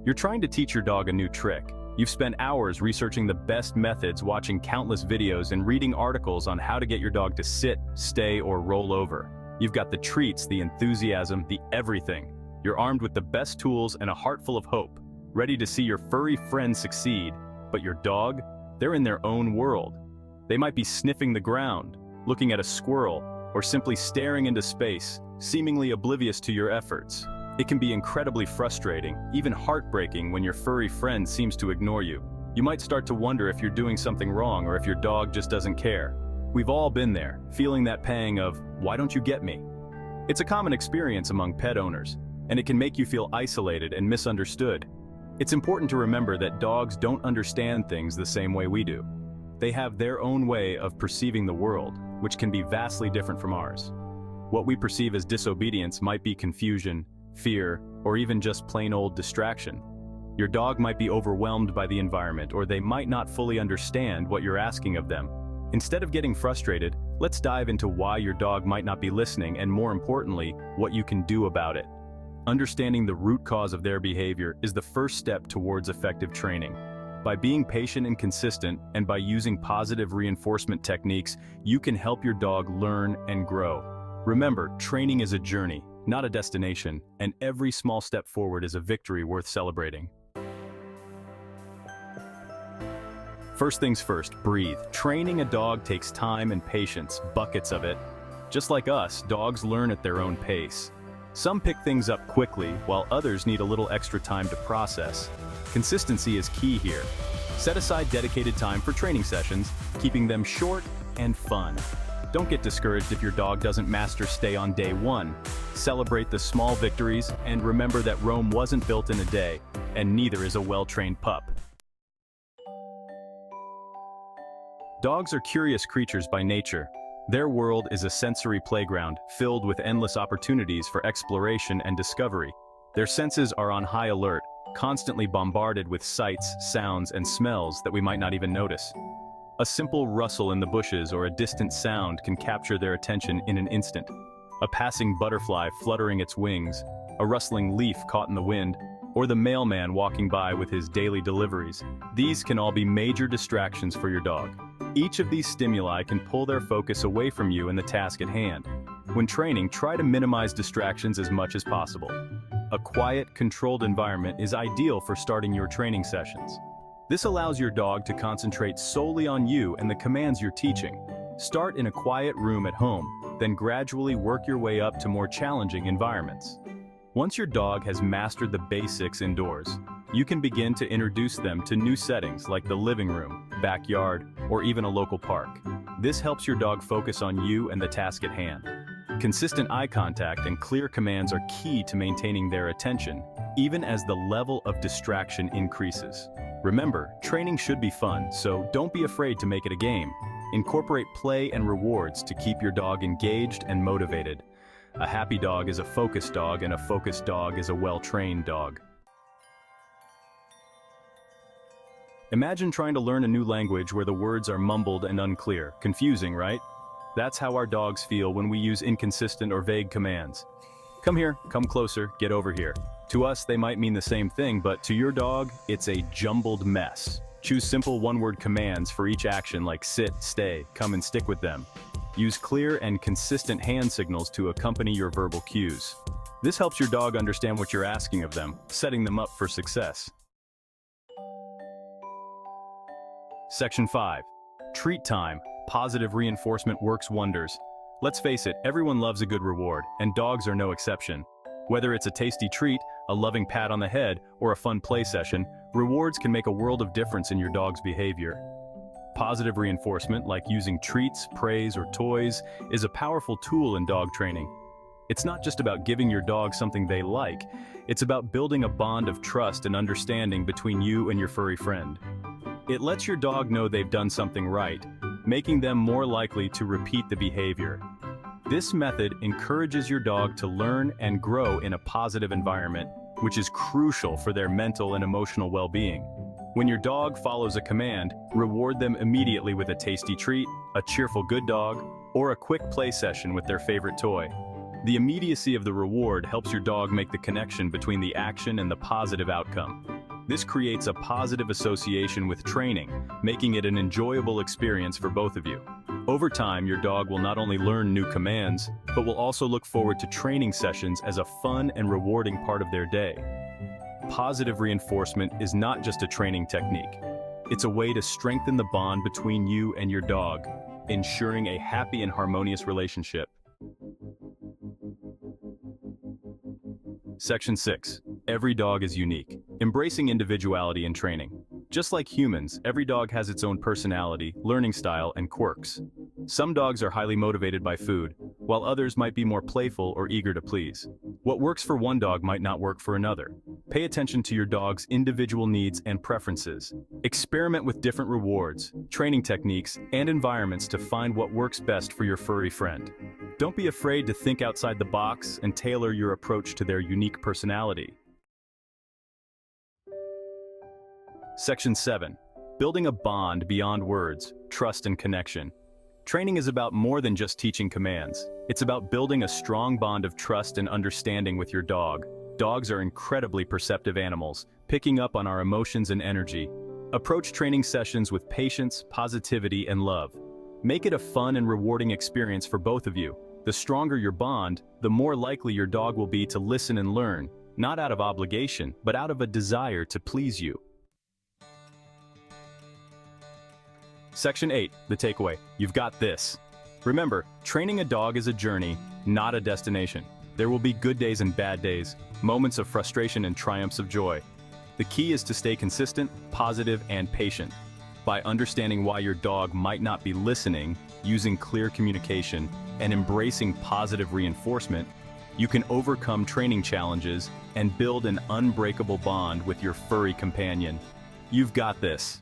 You're trying to teach your dog a new trick. You've spent hours researching the best methods, watching countless videos, and reading articles on how to get your dog to sit, stay, or roll over. You've got the treats, the enthusiasm, the everything. You're armed with the best tools and a heart full of hope, ready to see your furry friend succeed. But your dog? They're in their own world. They might be sniffing the ground, looking at a squirrel, or simply staring into space, seemingly oblivious to your efforts. It can be incredibly frustrating, even heartbreaking, when your furry friend seems to ignore you. You might start to wonder if you're doing something wrong or if your dog just doesn't care. We've all been there, feeling that pang of, why don't you get me? It's a common experience among pet owners, and it can make you feel isolated and misunderstood. It's important to remember that dogs don't understand things the same way we do. They have their own way of perceiving the world, which can be vastly different from ours. What we perceive as disobedience might be confusion, fear, or even just plain old distraction. Your dog might be overwhelmed by the environment, or they might not fully understand what you're asking of them. Instead of getting frustrated, let's dive into why your dog might not be listening and, more importantly, what you can do about it. Understanding the root cause of their behavior is the first step towards effective training. By being patient and consistent, and by using positive reinforcement techniques, you can help your dog learn and grow. Remember, training is a journey, not a destination, and every small step forward is a victory worth celebrating. First things first, breathe. Training a dog takes time and patience, buckets of it. Just like us, dogs learn at their own pace. Some pick things up quickly, while others need a little extra time to process. Consistency is key here. Set aside dedicated time for training sessions, keeping them short and fun. Don't get discouraged if your dog doesn't master stay on day one. Celebrate the small victories, and remember that Rome wasn't built in a day, and neither is a well-trained pup. Dogs are curious creatures by nature. Their world is a sensory playground, filled with endless opportunities for exploration and discovery. Their senses are on high alert, constantly bombarded with sights, sounds, and smells that we might not even notice. A simple rustle in the bushes or a distant sound can capture their attention in an instant. A passing butterfly fluttering its wings, a rustling leaf caught in the wind, or the mailman walking by with his daily deliveries. These can all be major distractions for your dog. Each of these stimuli can pull their focus away from you and the task at hand. When training, try to minimize distractions as much as possible. A quiet, controlled environment is ideal for starting your training sessions. This allows your dog to concentrate solely on you and the commands you're teaching. Start in a quiet room at home, then gradually work your way up to more challenging environments. Once your dog has mastered the basics indoors, you can begin to introduce them to new settings like the living room, backyard, or even a local park. This helps your dog focus on you and the task at hand. Consistent eye contact and clear commands are key to maintaining their attention, even as the level of distraction increases. Remember, training should be fun, so don't be afraid to make it a game. Incorporate play and rewards to keep your dog engaged and motivated. A happy dog is a focused dog, and a focused dog is a well-trained dog. Imagine trying to learn a new language where the words are mumbled and unclear. Confusing, right? That's how our dogs feel when we use inconsistent or vague commands. Come here, come closer, get over here. To us, they might mean the same thing, but to your dog, it's a jumbled mess. Choose simple one-word commands for each action like sit, stay, come and stick with them. Use clear and consistent hand signals to accompany your verbal cues. This helps your dog understand what you're asking of them, setting them up for success. Section 5. Treat time. Positive reinforcement works wonders. Let's face it, everyone loves a good reward, and dogs are no exception. Whether it's a tasty treat, a loving pat on the head, or a fun play session, rewards can make a world of difference in your dog's behavior. Positive reinforcement, like using treats, praise, or toys, is a powerful tool in dog training. It's not just about giving your dog something they like, it's about building a bond of trust and understanding between you and your furry friend. It lets your dog know they've done something right, making them more likely to repeat the behavior. This method encourages your dog to learn and grow in a positive environment, which is crucial for their mental and emotional well-being. When your dog follows a command, reward them immediately with a tasty treat, a cheerful good dog, or a quick play session with their favorite toy. The immediacy of the reward helps your dog make the connection between the action and the positive outcome. This creates a positive association with training, making it an enjoyable experience for both of you. Over time, your dog will not only learn new commands, but will also look forward to training sessions as a fun and rewarding part of their day. Positive reinforcement is not just a training technique. It's a way to strengthen the bond between you and your dog, ensuring a happy and harmonious relationship. Section 6. Every dog is unique. Embracing individuality in training. Just like humans, every dog has its own personality, learning style, and quirks. Some dogs are highly motivated by food, while others might be more playful or eager to please. What works for one dog might not work for another. Pay attention to your dog's individual needs and preferences. Experiment with different rewards, training techniques, and environments to find what works best for your furry friend. Don't be afraid to think outside the box and tailor your approach to their unique personality. Section 7. Building a bond beyond words, trust and connection. Training is about more than just teaching commands. It's about building a strong bond of trust and understanding with your dog. Dogs are incredibly perceptive animals, picking up on our emotions and energy. Approach training sessions with patience, positivity, and love. Make it a fun and rewarding experience for both of you. The stronger your bond, the more likely your dog will be to listen and learn, not out of obligation, but out of a desire to please you. Section 8, the takeaway. You've got this. Remember, training a dog is a journey, not a destination. There will be good days and bad days, moments of frustration and triumphs of joy. The key is to stay consistent, positive, and patient. By understanding why your dog might not be listening, using clear communication, and embracing positive reinforcement, you can overcome training challenges and build an unbreakable bond with your furry companion. You've got this.